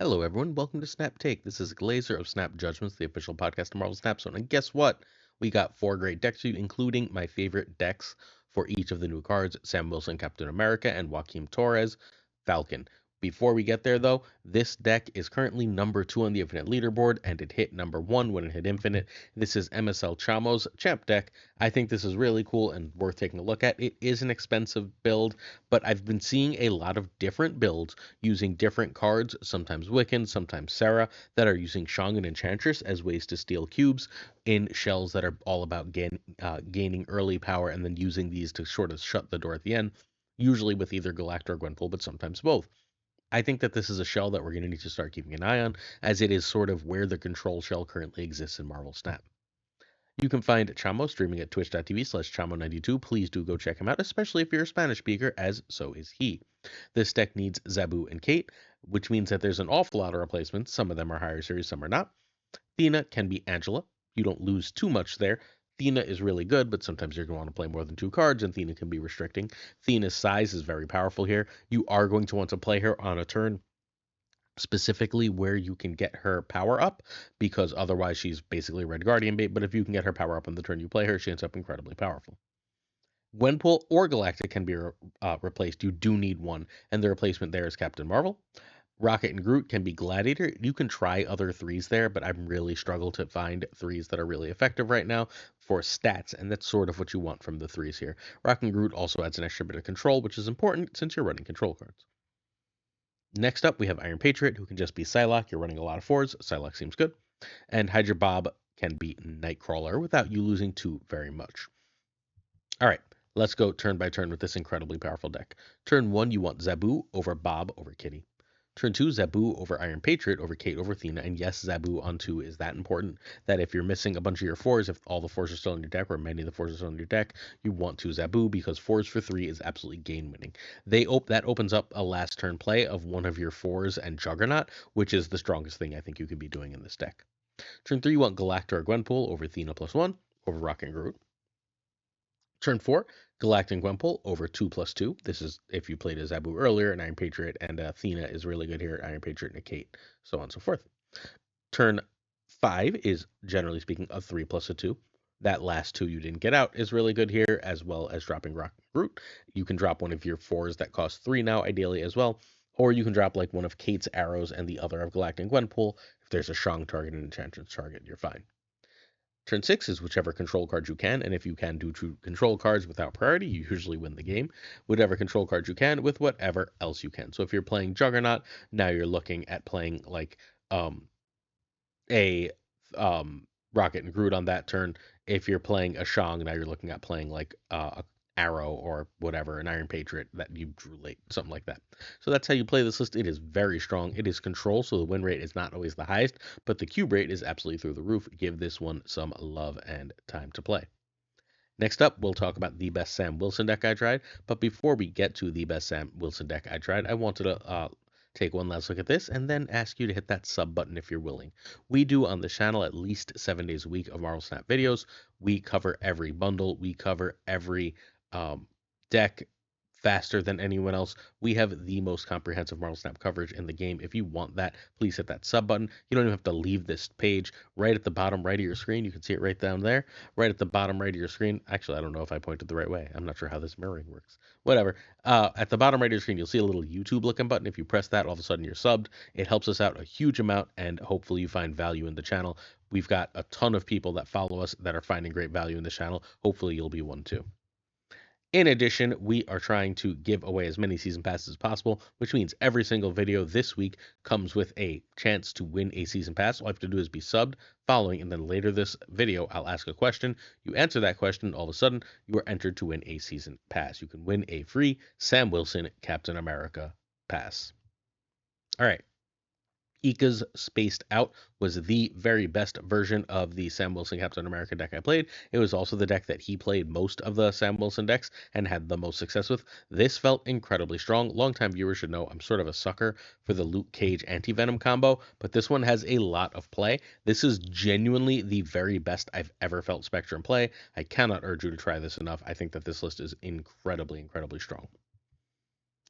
Hello, everyone. Welcome to Snap Take. This is Glazer of Snap Judgments, the official podcast of Marvel Snap Zone. And guess what? We got 4 great decks for you, including my favorite decks for each of the new cards: Sam Wilson, Captain America, and Joaquin Torres, Falcon. Before we get there, though, this deck is currently number 2 on the Infinite leaderboard, and it hit number 1 when it hit Infinite. This is MSL Chamo's Champ deck. I think this is really cool and worth taking a look at. It is an expensive build, but I've been seeing a lot of different builds using different cards, sometimes Wiccan, sometimes Sarah, that are using Shang and Enchantress as ways to steal cubes in shells that are all about gaining early power and then using these to sort of shut the door at the end, usually with either Galactor or Gwenpool, but sometimes both. I think that this is a shell that we're going to need to start keeping an eye on, as it is sort of where the control shell currently exists in Marvel Snap. You can find Chamo streaming at twitch.tv/Chamo92. Please do go check him out, especially if you're a Spanish speaker, as so is he. This deck needs Zabu and Kate, which means that there's an awful lot of replacements. Some of them are higher series, some are not. Thena can be Angela. You don't lose too much there. Thena is really good, but sometimes you're going to want to play more than 2 cards, and Thena can be restricting. Thena's size is very powerful here. You are going to want to play her on a turn specifically where you can get her power up, because otherwise she's basically Red Guardian bait. But if you can get her power up on the turn you play her, she ends up incredibly powerful. Gwenpool or Galactic can be replaced. You do need one, and the replacement there is Captain Marvel. Rocket and Groot can be Gladiator. You can try other threes there, but I'm really struggle to find threes that are really effective right now for stats, and that's sort of what you want from the threes here. Rocket and Groot also adds an extra bit of control, which is important since you're running control cards. Next up, we have Iron Patriot, who can just be Psylocke. You're running a lot of 4s. Psylocke seems good. And Hydra Bob can be Nightcrawler without you losing too very much. All right, let's go turn by turn with this incredibly powerful deck. Turn 1, you want Zabu over Bob over Kitty. Turn 2, Zabu over Iron Patriot over Kate over Thena. And yes, Zabu on 2 is that important that if you're missing a bunch of your 4s, if all the 4s are still in your deck or many of the 4s are still in your deck, you want to Zabu, because 4s for 3 is absolutely game winning. That opens up a last turn play of one of your 4s and Juggernaut, which is the strongest thing I think you could be doing in this deck. Turn 3, you want Galactor or Gwenpool over Thena +1 over Rocket and Groot. Turn 4, Galactic and Gwenpool over 2/2. This is if you played a Zabu earlier, an Iron Patriot, and Athena is really good here, Iron Patriot and a Kate, so on and so forth. Turn 5 is, generally speaking, a 3+2. That last 2 you didn't get out is really good here, as well as dropping Rock Root. You can drop one of your 4s that cost 3 now, ideally as well, or you can drop like one of Kate's arrows and the other of Galactic and Gwenpool. If there's a Shang target and Enchantress target, you're fine. Turn 6 is whichever control cards you can, and if you can do true control cards without priority, you usually win the game. Whatever control cards you can with whatever else you can. So if you're playing Juggernaut, now you're looking at playing like a Rocket and Groot on that turn. If you're playing a Shang, now you're looking at playing like a Arrow or whatever, an Iron Patriot that you drew late, something like that. So that's how you play this list. It is very strong. It is control, so the win rate is not always the highest, but the cube rate is absolutely through the roof. Give this one some love and time to play. Next up, we'll talk about the best Sam Wilson deck I tried. But before we get to the best Sam Wilson deck I tried, I wanted to take one last look at this and then ask you to hit that sub button if you're willing. We do on the channel at least 7 days a week of Marvel Snap videos. We cover every bundle. We cover every deck faster than anyone else. We have the most comprehensive Marvel Snap coverage in the game. If you want that, please hit that sub button. You don't even have to leave this page. Right at the bottom right of your screen, you can see it right down there. Right at the bottom right of your screen. Actually, I don't know if I pointed the right way. I'm not sure how this mirroring works. Whatever. At the bottom right of your screen, you'll see a little YouTube looking button. If you press that, all of a sudden you're subbed. It helps us out a huge amount, and hopefully you find value in the channel. We've got a ton of people that follow us that are finding great value in the channel. Hopefully you'll be one too. In addition, we are trying to give away as many season passes as possible, which means every single video this week comes with a chance to win a season pass. All you have to do is be subbed, following, and then later this video, I'll ask a question. You answer that question, all of a sudden, you are entered to win a season pass. You can win a free Sam Wilson Captain America pass. All right. Ika's Spaced Out was the very best version of the Sam Wilson Captain America deck I played. It was also the deck that he played most of the Sam Wilson decks and had the most success with. This felt incredibly strong. Longtime viewers should know I'm sort of a sucker for the Luke Cage anti-venom combo, but this one has a lot of play. This is genuinely the very best I've ever felt Spectrum play. I cannot urge you to try this enough. I think that this list is incredibly, incredibly strong.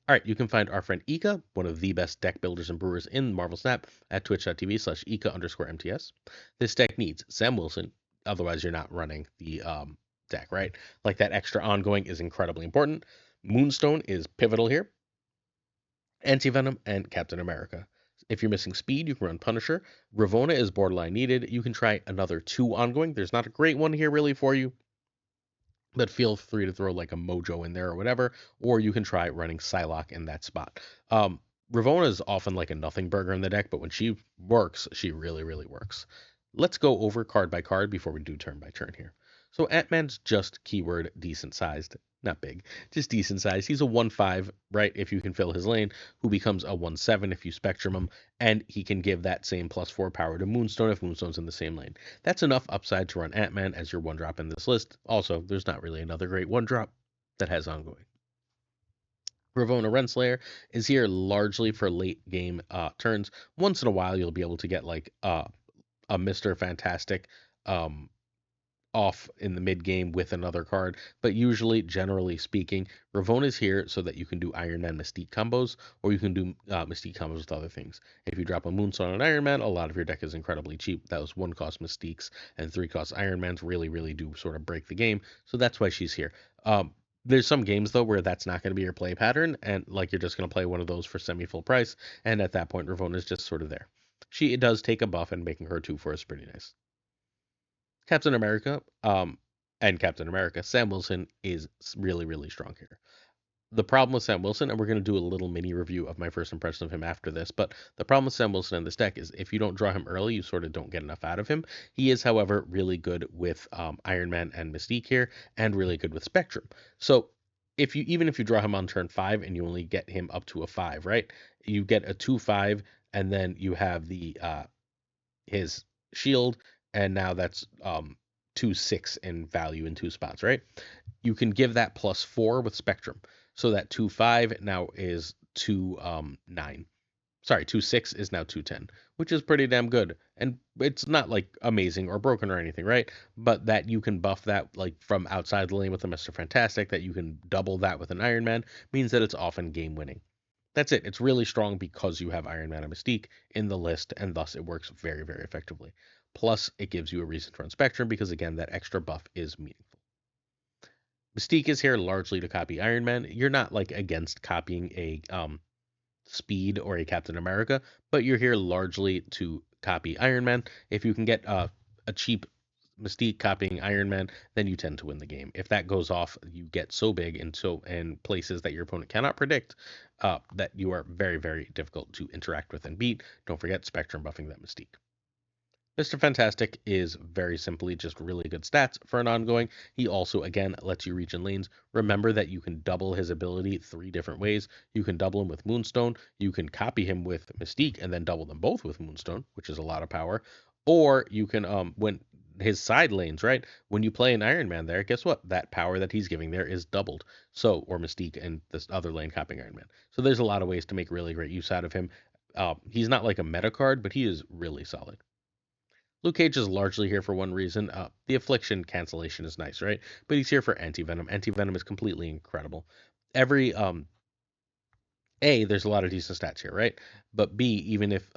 All right, you can find our friend Ika, one of the best deck builders and brewers in Marvel Snap, at twitch.tv/Ika_MTS. This deck needs Sam Wilson, otherwise you're not running the deck, right? Like that extra ongoing is incredibly important. Moonstone is pivotal here. Anti-Venom and Captain America. If you're missing speed, you can run Punisher. Ravonna is borderline needed. You can try another 2 ongoing. There's not a great one here really for you, but feel free to throw like a Mojo in there or whatever, or you can try running Psylocke in that spot. Um, Ravonna is often like a nothing burger in the deck, but when she works, she really, really works. Let's go over card by card before we do turn by turn here. So Ant-Man's just keyword decent sized, not big, just decent sized. He's a 1/5, right? If you can fill his lane, who becomes a 1/7 if you spectrum him, and he can give that same +4 power to Moonstone if Moonstone's in the same lane. That's enough upside to run Ant-Man as your 1-drop in this list. Also, there's not really another great 1-drop that has ongoing. Ravonna Renslayer is here largely for late game turns. Once in a while, you'll be able to get like a Mr. Fantastic um, off in the mid game with another card, but usually, generally speaking, Ravonna is here so that you can do Iron Man Mystique combos, or you can do Mystique combos with other things. If you drop a Moonstone on Iron Man, a lot of your deck is incredibly cheap. Those 1-cost Mystiques and 3-cost Iron Mans really, really do sort of break the game, so that's why she's here. There's some games though where that's not going to be your play pattern, and like you're just going to play one of those for semi full price, and at that point, Ravonna is just sort of there. She does take a buff, and making her 2/4 is pretty nice. Captain America, and Captain America, Sam Wilson is really, really strong here. The problem with Sam Wilson, and we're going to do a little mini review of my first impression of him after this, but the problem with Sam Wilson in this deck is if you don't draw him early, you sort of don't get enough out of him. He is, however, really good with Iron Man and Mystique here, and really good with Spectrum. So even if you draw him on turn 5 and you only get him up to a 5, right? You get a 2/5, and then you have the his shield, and now that's 2/6 in value in 2 spots, right? You can give that +4 with Spectrum. So that 2/5 now is 2/9. Sorry, 2/6 is now 2/10, which is pretty damn good. And it's not like amazing or broken or anything, right? But that you can buff that like from outside the lane with a Mr. Fantastic, that you can double that with an Iron Man, means that it's often game winning. That's it. It's really strong because you have Iron Man and Mystique in the list, and thus it works very, very effectively. Plus, it gives you a reason to run Spectrum because, again, that extra buff is meaningful. Mystique is here largely to copy Iron Man. You're not like against copying a Speed or a Captain America, but you're here largely to copy Iron Man. If you can get a cheap Mystique copying Iron Man, then you tend to win the game. If that goes off, you get so big and so in places that your opponent cannot predict that you are very, very difficult to interact with and beat. Don't forget Spectrum buffing that Mystique. Mr. Fantastic is very simply just really good stats for an ongoing. He also, again, lets you reach in lanes. Remember that you can double his ability 3 different ways. You can double him with Moonstone. You can copy him with Mystique and then double them both with Moonstone, which is a lot of power. Or you can, when his side lanes, right? When you play an Iron Man there, guess what? That power that he's giving there is doubled. So, or Mystique and this other lane copying Iron Man. So there's a lot of ways to make really great use out of him. He's not like a meta card, but he is really solid. Luke Cage is largely here for one reason. The Affliction cancellation is nice, right? But he's here for Anti-Venom. Anti-Venom is completely incredible. Every A, there's a lot of decent stats here, right? But B, even if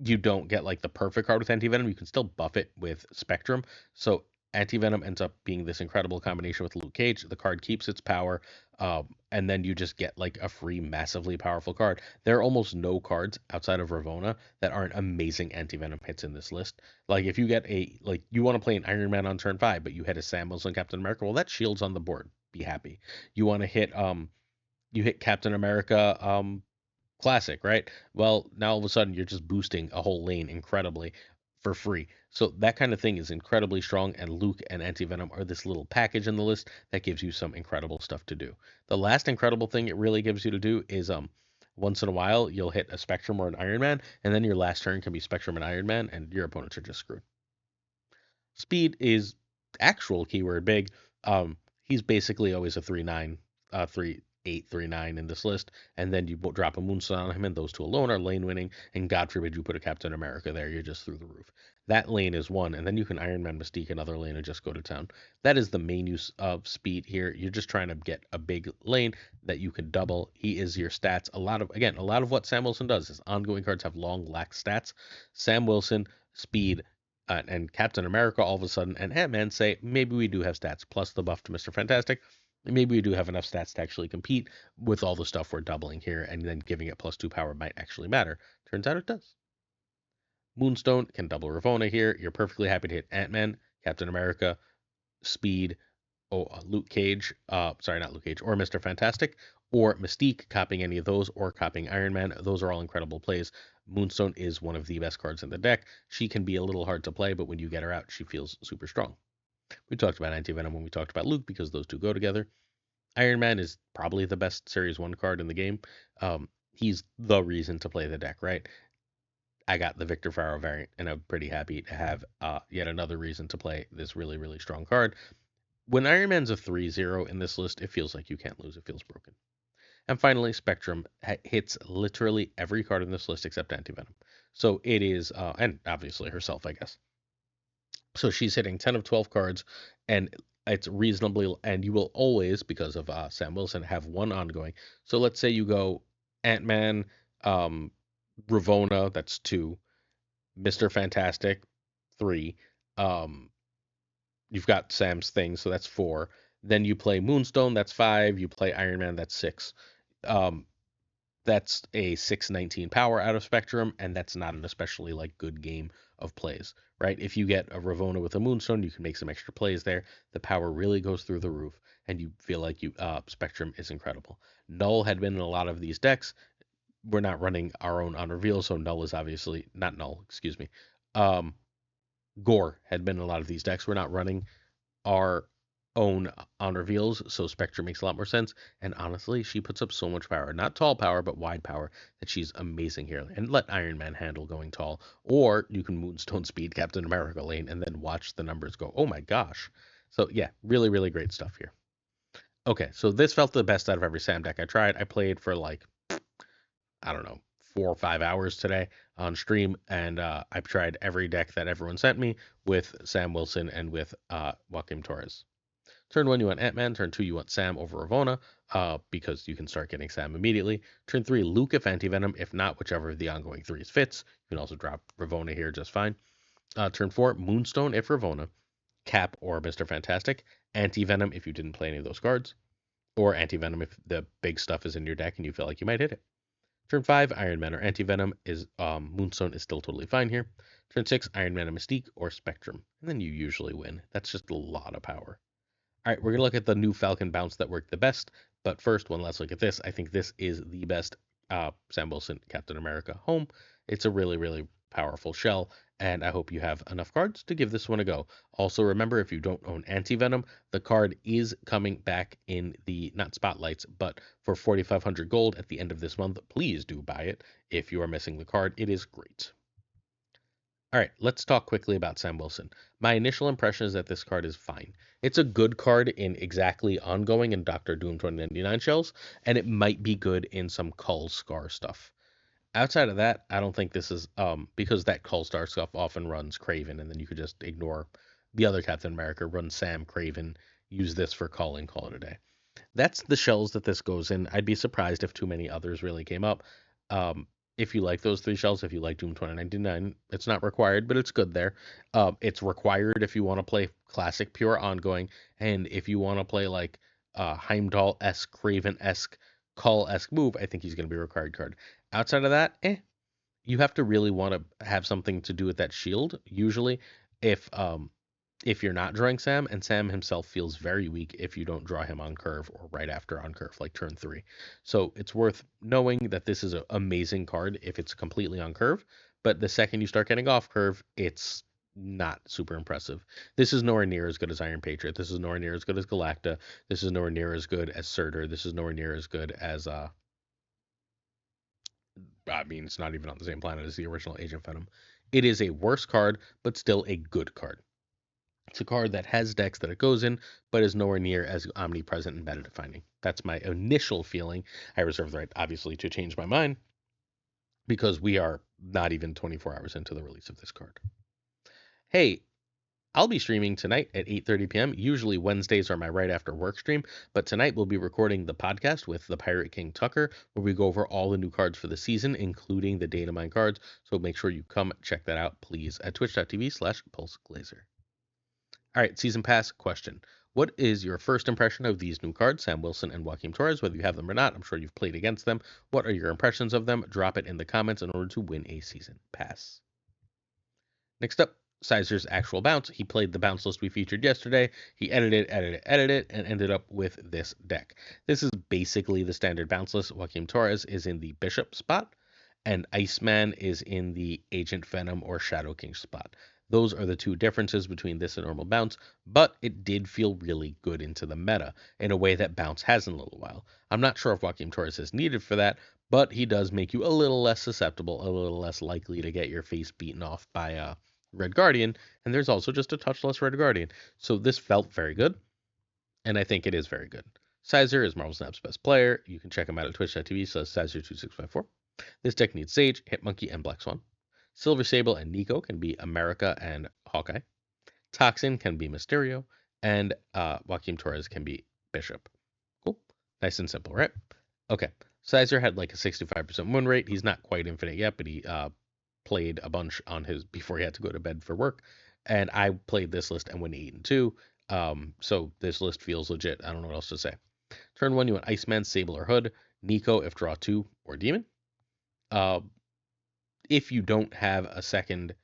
you don't get like the perfect card with Anti-Venom, you can still buff it with Spectrum. So Anti-Venom ends up being this incredible combination with Luke Cage. The card keeps its power, and then you just get like a free, massively powerful card. There are almost no cards outside of Ravonna that aren't amazing Anti-Venom hits in this list. Like if you get like you want to play an Iron Man on turn 5, but you hit a Sam Wilson Captain America, well that shield's on the board. Be happy. You want to hit you hit Captain America Classic, right? Well, now all of a sudden you're just boosting a whole lane incredibly for free. So that kind of thing is incredibly strong, and Luke and Anti-Venom are this little package in the list that gives you some incredible stuff to do. The last incredible thing it really gives you to do is once in a while you'll hit a Spectrum or an Iron Man, and then your last turn can be Spectrum and Iron Man, and your opponents are just screwed. Speed is actual keyword big. He's basically always a 3/9, 3 8, 3, 9 in this list, and then you drop a Moonstone on him, and those two alone are lane winning. And God forbid you put a Captain America there, you're just through the roof. That lane is one, and then you can Iron Man Mystique another lane and just go to town. That is the main use of speed here. You're just trying to get a big lane that you can double. He is your stats. A lot of what Sam Wilson does is ongoing cards have long lax stats. Sam Wilson, speed, and Captain America all of a sudden, and Ant-Man say, maybe we do have stats, plus the buff to Mr. Fantastic. Maybe we do have enough stats to actually compete with all the stuff we're doubling here, and then giving it +2 power might actually matter. Turns out it does. Moonstone can double Ravonna here. You're perfectly happy to hit Ant-Man, Captain America, Speed, Luke Cage, sorry, not Luke Cage, or Mr. Fantastic, or Mystique, copying any of those, or copying Iron Man. Those are all incredible plays. Moonstone is one of the best cards in the deck. She can be a little hard to play, but when you get her out, she feels super strong. We talked about Anti-Venom when we talked about Luke because those two go together. Iron Man is probably the best Series 1 card in the game. He's the reason to play the deck, right? I got the Victor Faro variant, and I'm pretty happy to have yet another reason to play this really, really strong card. When Iron Man's a 3-0 in this list, it feels like you can't lose. It feels broken. And finally, Spectrum hits literally every card in this list except Anti-Venom. So it is, and obviously herself, I guess. So she's hitting 10 of 12 cards, and it's reasonably, and you will always, because of Sam Wilson, have one ongoing. So let's say you go Ant-Man, Ravonna, that's 2, Mr. Fantastic, 3. You've got Sam's thing, so that's 4. Then you play Moonstone, that's 5. You play Iron Man, that's 6. Um, that's a 619 power out of Spectrum, and that's not an especially good game of plays, right? If you get a Ravonna with a Moonstone, you can make some extra plays there. The power really goes through the roof, and you feel like Spectrum is incredible. Null had been in a lot of these decks. We're not running our own on reveal, so Null is obviously not Null. Excuse me. Gore had been in a lot of these decks. We're not running our own on reveals, so Spectre makes a lot more sense. And honestly, she puts up so much power. Not tall power, but wide power, that she's amazing here. And let Iron Man handle going tall. Or you can Moonstone speed Captain America lane and then watch the numbers go, oh my gosh. So yeah, really, really great stuff here. Okay, so this felt the best out of every Sam deck I tried. I played for I don't know, 4 or 5 hours today on stream, and I've tried every deck that everyone sent me with Sam Wilson and with Joaquin Torres. Turn 1, you want Ant-Man. Turn 2, you want Sam over Ravonna, because you can start getting Sam immediately. Turn 3, Luke if Anti-Venom. If not, whichever of the ongoing 3s fits. You can also drop Ravonna here just fine. Turn 4, Moonstone if Ravonna. Cap or Mr. Fantastic. Anti-Venom if you didn't play any of those cards. Or Anti-Venom if the big stuff is in your deck and you feel like you might hit it. Turn 5, Iron Man or Anti-Venom is Moonstone is still totally fine here. Turn 6, Iron Man and Mystique or Spectrum. And then you usually win. That's just a lot of power. All right, we're going to look at the new Falcon bounce that worked the best. But first, one last look at this. I think this is the best Sam Wilson Captain America home. It's a really, really powerful shell, and I hope you have enough cards to give this one a go. Also, remember, if you don't own Anti-Venom, the card is coming back in the, not spotlights, but for 4,500 gold at the end of this month. Please do buy it if you are missing the card. It is great. All right, let's talk quickly about Sam Wilson. My initial impression is that this card is fine. It's a good card in exactly ongoing and Doctor Doom 2099 shells, and it might be good in some Cull Scar stuff. Outside of that, I don't think this is because that Cull Star stuff often runs Craven, and then you could just ignore the other Captain America, run Sam Craven, use this for Cull and call it a day. That's the shells that this goes in. I'd be surprised if too many others really came up. If you like those 3 shells, if you like Doom 2099, it's not required, but it's good there. It's required if you want to play classic pure ongoing, and if you want to play Heimdall-esque, Craven-esque, Cull-esque move, I think he's going to be a required card. Outside of that, you have to really want to have something to do with that shield. Usually, if you're not drawing Sam, and Sam himself feels very weak if you don't draw him on curve or right after on curve, like turn 3. So it's worth knowing that this is an amazing card if it's completely on curve, but the second you start getting off curve, it's not super impressive. This is nowhere near as good as Iron Patriot. This is nowhere near as good as Galacta. This is nowhere near as good as Surtur. This is nowhere near as good as it's not even on the same planet as the original Agent Venom. It is a worse card, but still a good card. It's a card that has decks that it goes in, but is nowhere near as omnipresent and meta defining. That's my initial feeling. I reserve the right, obviously, to change my mind because we are not even 24 hours into the release of this card. Hey, I'll be streaming tonight at 8:30 p.m. Usually Wednesdays are my right after work stream, but tonight we'll be recording the podcast with the Pirate King Tucker, where we go over all the new cards for the season, including the Datamine cards. So make sure you come check that out, please, at twitch.tv/PulseGlazer. All right, season pass question. What is your first impression of these new cards, Sam Wilson and Joaquin Torres? Whether you have them or not, I'm sure you've played against them. What are your impressions of them? Drop it in the comments in order to win a season pass. Next up, Sizer's actual bounce. He played the bounce list we featured yesterday. He edited, and ended up with this deck. This is basically the standard bounce list. Joaquin Torres is in the Bishop spot, and Iceman is in the Agent Venom or Shadow King spot. Those are the two differences between this and normal bounce, but it did feel really good into the meta in a way that bounce has in a little while. I'm not sure if Joaquin Torres is needed for that, but he does make you a little less susceptible, a little less likely to get your face beaten off by Red Guardian, and there's also just a touch less Red Guardian. So this felt very good, and I think it is very good. Sizer is Marvel Snap's best player. You can check him out at twitch.tv/Sizer2654. This deck needs Sage, Hitmonkey, and Black Swan. Silver Sable and Nico can be America and Hawkeye. Toxin can be Mysterio, and Joaquin Torres can be Bishop. Cool. Nice and simple, right? Okay. Sizer had like a 65% win rate. He's not quite infinite yet, but he played a bunch on his before he had to go to bed for work. And I played this list and went 8-2. So this list feels legit. I don't know what else to say. Turn 1, you want Iceman, Sable, or Hood. Nico if draw 2 or Demon. If you don't have a second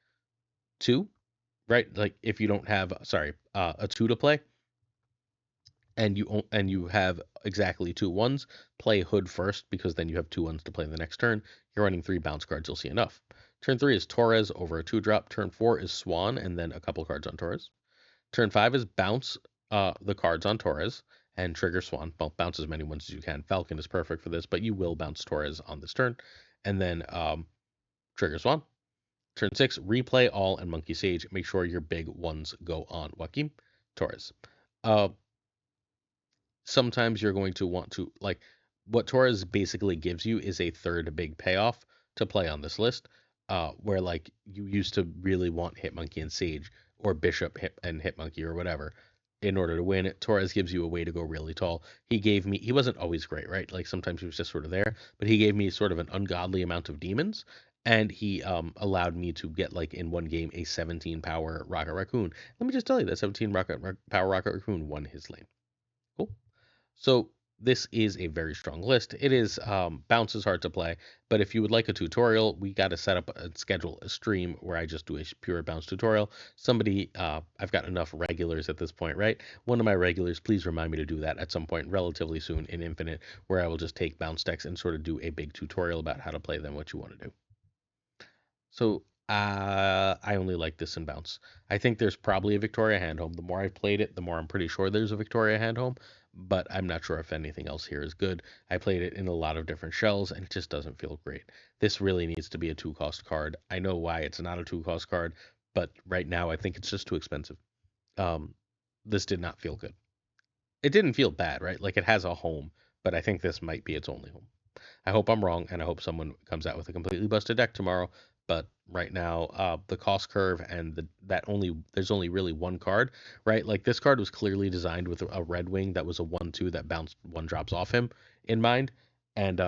2, right? Like if you don't have, a 2 to play, and you have exactly 2 1s, play Hood first because then you have 2 1s to play the next turn. You're running 3 bounce cards, you'll see enough. Turn 3 is Torres over a 2-drop. Turn 4 is Swan and then a couple cards on Torres. Turn 5 is bounce the cards on Torres and trigger Swan. Well, bounce as many ones as you can. Falcon is perfect for this, but you will bounce Torres on this turn. And then trigger Swan. Turn 6, replay all and Monkey Sage. Make sure your big ones go on Joaquin Torres. Sometimes you're going to want to, like, what Torres basically gives you is a third big payoff to play on this list, where, like, you used to really want Hitmonkey and Sage, or Bishop and Hitmonkey, or whatever, in order to win. Torres gives you a way to go really tall. He wasn't always great, right? Like, sometimes he was just sort of there, but he gave me sort of an ungodly amount of demons, and he allowed me to get, like, in one game, a 17 power Rocket Raccoon. Let me just tell you that 17 power Rocket Raccoon won his lane. Cool. So this is a very strong list. It is bounce is hard to play, but if you would like a tutorial, we got to set up and schedule a stream where I just do a pure bounce tutorial. I've got enough regulars at this point, right? One of my regulars, please remind me to do that at some point relatively soon in Infinite, where I will just take bounce decks and sort of do a big tutorial about how to play them, what you want to do. So I only like this in bounce. I think there's probably a Victoria hand home. The more I've played it, the more I'm pretty sure there's a Victoria hand home, but I'm not sure if anything else here is good. I played it in a lot of different shells and it just doesn't feel great. This really needs to be a 2-cost card. I know why it's not a 2-cost card, but right now I think it's just too expensive. This did not feel good. It didn't feel bad, right? Like it has a home, but I think this might be its only home. I hope I'm wrong, and I hope someone comes out with a completely busted deck tomorrow. But right now, the cost curve and there's only really one card, right? Like this card was clearly designed with a Red Wing that was a 1/2 that bounced 1 drops off him in mind, and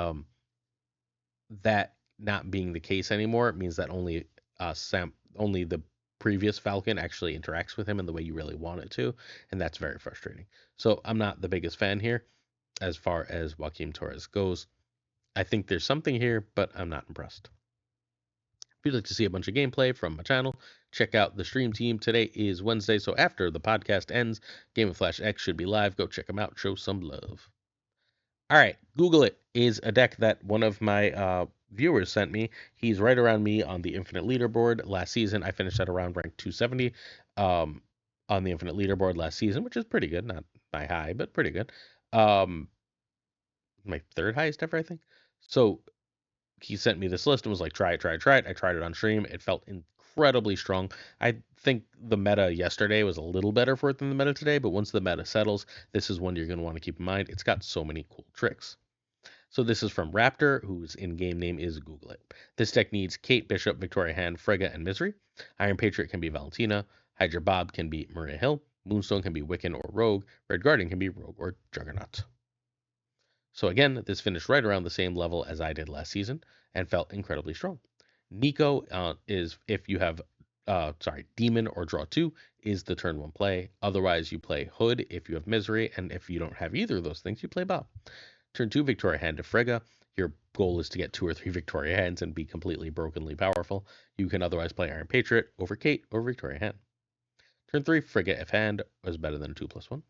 that not being the case anymore means that only the previous Falcon actually interacts with him in the way you really want it to, and that's very frustrating. So I'm not the biggest fan here as far as Joaquin Torres goes. I think there's something here, but I'm not impressed. If you'd like to see a bunch of gameplay from my channel, check out the stream team. Today is Wednesday, so after the podcast ends, Game of Flash X should be live. Go check them out. Show some love. All right, Google it is a deck that one of my viewers sent me. He's right around me on the Infinite Leaderboard. Last season, I finished at around rank 270 on the Infinite Leaderboard last season, which is pretty good. Not my high, but pretty good. My third highest ever, I think. So he sent me this list and was like, try it. I tried it on stream. It felt incredibly strong. I think the meta yesterday was a little better for it than the meta today, but once the meta settles, this is one you're going to want to keep in mind. It's got so many cool tricks. So this is from Raptor, whose in-game name is Google It. This deck needs Kate, Bishop, Victoria Hand, Frigga, and Misery. Iron Patriot can be Valentina. Hydra Bob can be Maria Hill. Moonstone can be Wiccan or Rogue. Red Guardian can be Rogue or Juggernaut. So again, this finished right around the same level as I did last season and felt incredibly strong. Nico is if you have, Demon or Draw 2 is the turn 1 play. Otherwise, you play Hood if you have Misery, and if you don't have either of those things, you play Bob. Turn 2, Victoria Hand to Frigga. Your goal is to get 2 or 3 Victoria Hands and be completely brokenly powerful. You can otherwise play Iron Patriot over Kate or Victoria Hand. Turn 3, Frigga if Hand is better than 2+1.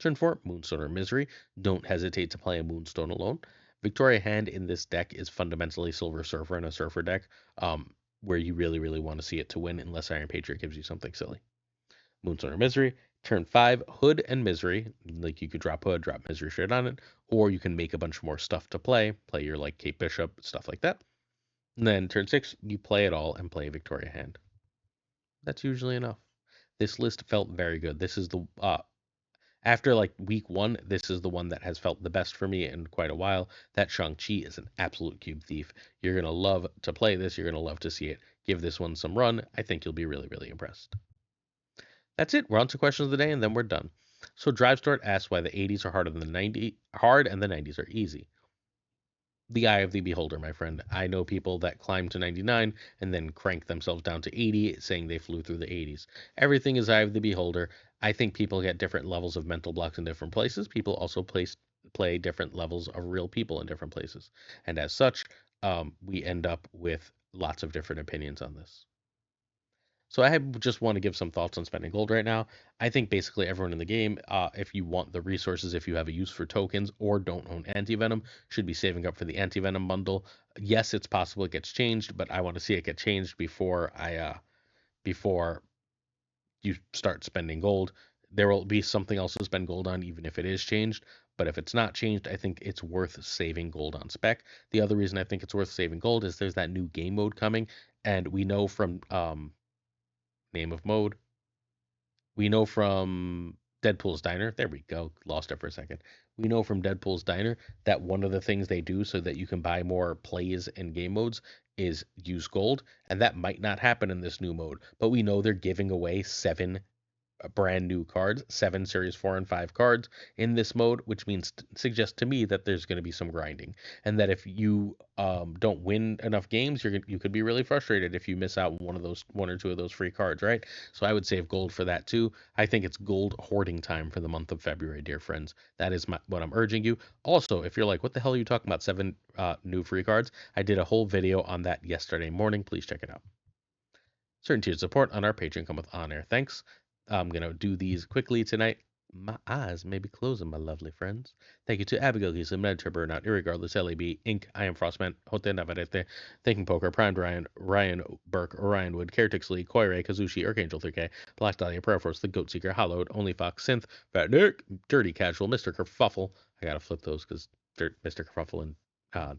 Turn 4, Moonstone or Misery. Don't hesitate to play a Moonstone alone. Victoria Hand in this deck is fundamentally Silver Surfer and a Surfer deck, where you really, really want to see it to win unless Iron Patriot gives you something silly. Moonstone or Misery. Turn 5, Hood and Misery. Like you could drop Hood, drop Misery straight on it, or you can make a bunch more stuff to play your like Kate Bishop, stuff like that. And then turn 6, you play it all and play Victoria Hand. That's usually enough. This list felt very good. This is the after like week 1, this is the one that has felt the best for me in quite a while. That Shang-Chi is an absolute cube thief. You're going to love to play this. You're going to love to see it. Give this one some run. I think you'll be really, really impressed. That's it. We're on to questions of the day, and then we're done. So DriveStort asks why the 80s are harder than the 90s, hard and the 90s are easy. The eye of the beholder, my friend. I know people that climb to 99 and then crank themselves down to 80, saying they flew through the 80s. Everything is eye of the beholder. I think people get different levels of mental blocks in different places. People also play different levels of real people in different places. And as such, we end up with lots of different opinions on this. So I just want to give some thoughts on spending gold right now. I think basically everyone in the game, if you want the resources, if you have a use for tokens or don't own anti-venom, should be saving up for the anti-venom bundle. Yes, it's possible it gets changed, but I want to see it get changed before you start spending gold. There will be something else to spend gold on, even if it is changed. But if it's not changed, I think it's worth saving gold on spec. The other reason I think it's worth saving gold is there's that new game mode coming, and we know from name of mode. We know from Deadpool's Diner, there we go, lost it for a second. We know from Deadpool's Diner that one of the things they do so that you can buy more plays in game modes is use gold, and that might not happen in this new mode, but we know they're giving away 7 brand new cards, 7 series 4 and 5 cards in this mode, which means suggests to me that there's going to be some grinding, and that if you don't win enough games, you could be really frustrated if you miss out one or two of those free cards, right? So I would save gold for that too. I think it's gold hoarding time for the month of February, dear friends. That is what I'm urging you. Also, if you're like, what the hell are you talking about, 7 new free cards? I did a whole video on that yesterday morning. Please check it out. Certain tiers of support on our Patreon come with on-air thanks. I'm going to do these quickly tonight. My eyes may be closing, my lovely friends. Thank you to Abigail Gisa, Meditor Burnout, Irregardless, LAB, Inc., I Am Frostman, Hote Navarrete, Thinking Poker, Prime Ryan, Ryan Burke, Ryan Wood, Caretix Lee, Koire, Kazushi, Archangel 3K, Black Dahlia, Prayer Force, The Goat Seeker, Hollowed, Only Fox, Synth, Fat Nick, Dirty Casual, Mr. Kerfuffle. I gotta flip those because Mr. Kerfuffle and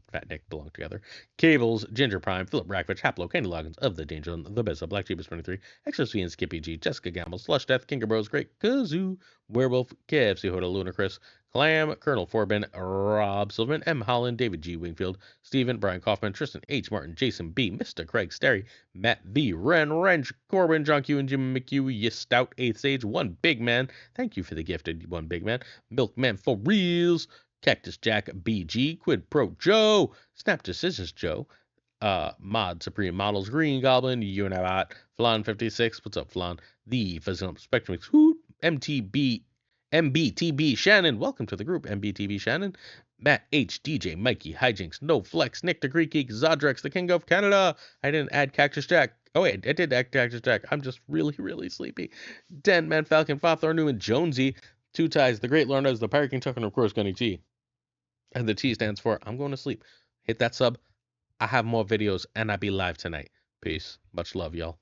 Fat Nick belong together. Cables, Ginger Prime, Philip Rackfitch, Haplo, Candy Loggins of the Danger Zone, The Bessa, Black Jeebus 23, XSV and Skippy G, Jessica Gamble, Slush Death, Kinger Bros, Great Kazoo, Werewolf, KFC Hoda, Lunacris, Clam, Colonel Forbin, Rob Silverman, M. Holland, David G. Wingfield, Stephen, Brian Kaufman, Tristan H. Martin, Jason B., Mr. Craig Sterry, Matt V. Ren, Wrench, Corbin, John Q. and Jim McHugh, You Stout, 8th Stage, One Big Man, thank you for the gifted One Big Man, Milkman for Reals, Cactus Jack, BG, Quid Pro Joe, Snap Decisions Joe, Mod Supreme Models, Green Goblin, Unibot, Flan 56, what's up, Flan? The Physical Spectrum, Hoot, MBTB Shannon, welcome to the group, MBTB Shannon, Matt H, DJ, Mikey, Hijinks, No Flex, Nick the Greek Geek, Zodrex, the King of Canada. I didn't add Cactus Jack. Oh wait, I did add Cactus Jack. I'm just really, really sleepy. Den Man Falcon, Fothor Newman, Jonesy, Two Ties, the Great Lornas, the Pirate King Tuck, and of course Gunny T. And the T stands for I'm going to sleep. Hit that sub. I have more videos and I'll be live tonight. Peace. Much love, y'all.